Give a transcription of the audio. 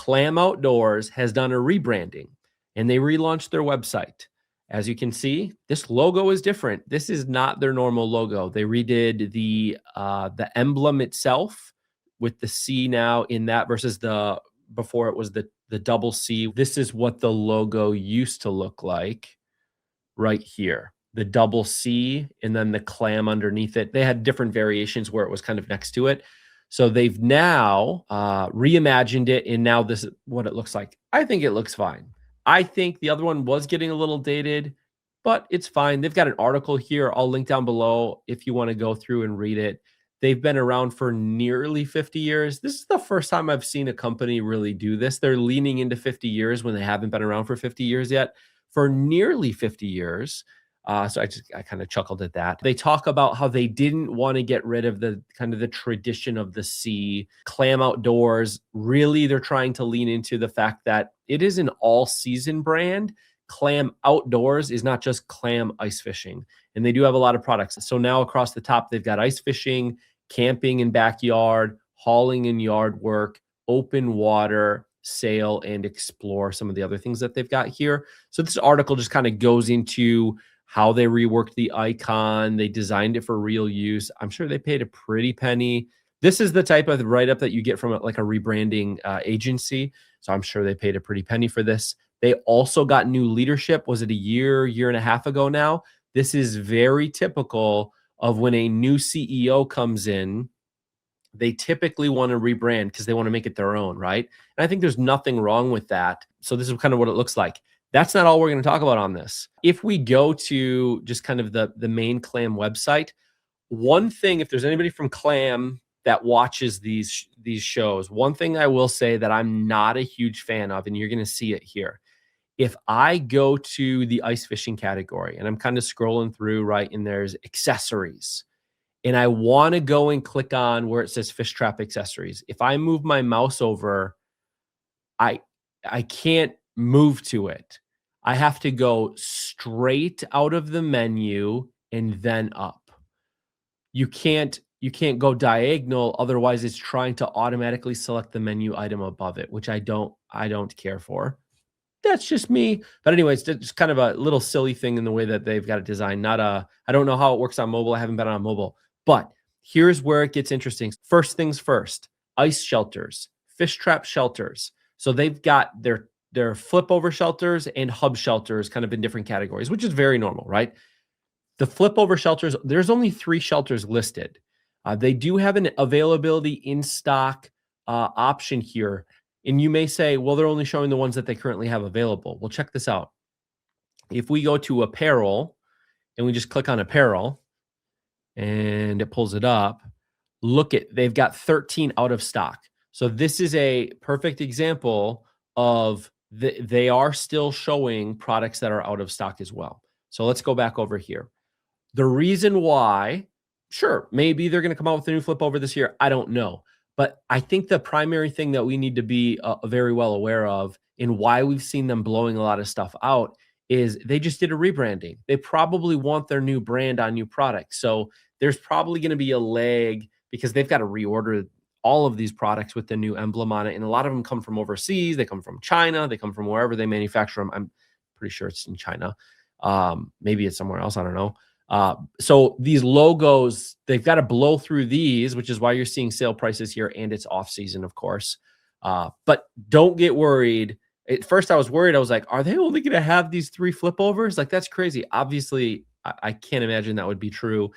Clam Outdoors has done a rebranding and they relaunched their website. As you can see, this logo is different. This is not their normal logo. They redid the emblem itself with the C now in that versus the before it was the double C. This is what the logo used to look like right here. The double C and then the clam underneath it. They had different variations where it was kind of next to it. So they've now reimagined it, and now this is what it looks like. I think it looks fine. I think the other one was getting a little dated, but it's fine. They've got an article here. I'll link down below if you want to go through and read it. They've been around for nearly 50 years. This is the first time I've seen a company really do this. They're leaning into 50 years when they haven't been around for 50 years yet. For nearly 50 years. So I kind of chuckled at that. They talk about how they didn't want to get rid of the kind of the tradition of the sea. Clam Outdoors, really, they're trying to lean into the fact that it is an all-season brand. Clam Outdoors is not just clam ice fishing. And they do have a lot of products. So now across the top, they've got ice fishing, camping in backyard, hauling and yard work, open water, sail, and explore, some of the other things that they've got here. So this article just kind of goes into how they reworked the icon. They designed it for real use. I'm sure they paid a pretty penny. This is the type of write-up that you get from like a rebranding agency. So I'm sure they paid a pretty penny for this. They also got new leadership. Was it a year and a half ago now? This is very typical of when a new CEO comes in. They typically want to rebrand because they want to make it their own, right? And I think there's nothing wrong with that. So this is kind of what it looks like. That's not all we're going to talk about on this. If we go to just kind of the main Clam website, one thing, if there's anybody from Clam that watches these shows, one thing I will say that I'm not a huge fan of, and you're going to see it here. If I go to the ice fishing category and I'm kind of scrolling through, right, and there's accessories, and I want to go and click on where it says fish trap accessories. If I move my mouse over, I can't move to it. I have to go straight out of the menu and then up. You can't go diagonal, otherwise it's trying to automatically select the menu item above it, which I don't care for. That's just me. But anyways, it's kind of a little silly thing in the way that they've got it designed. I don't know how it works on mobile. I haven't been on mobile. But here's where it gets interesting. First things first, ice shelters, fish trap shelters. So they've got their flip over shelters and hub shelters kind of in different categories, which is very normal, right? The flip over shelters, there's only 3 shelters listed. They do have an availability in stock option here. And you may say, well, they're only showing the ones that they currently have available. Well, check this out. If we go to apparel and we just click on apparel and it pulls it up, they've got 13 out of stock. So this is a perfect example of they are still showing products that are out of stock as well. So let's go back over here. The reason why, sure, maybe they're going to come out with a new flip over this year. I don't know. But I think the primary thing that we need to be very well aware of and why we've seen them blowing a lot of stuff out is they just did a rebranding. They probably want their new brand on new products. So there's probably going to be a lag because they've got to reorder all of these products with the new emblem on it. And a lot of them come from overseas. They come from China. They come from wherever they manufacture them. I'm pretty sure it's in China. Maybe it's somewhere else. I don't know. So these logos, they've got to blow through these, which is why you're seeing sale prices here, and it's off season, of course. But don't get worried. At first I was worried. I was like, are they only going to have these 3 flip overs? Like, that's crazy. Obviously, I can't imagine that would be true.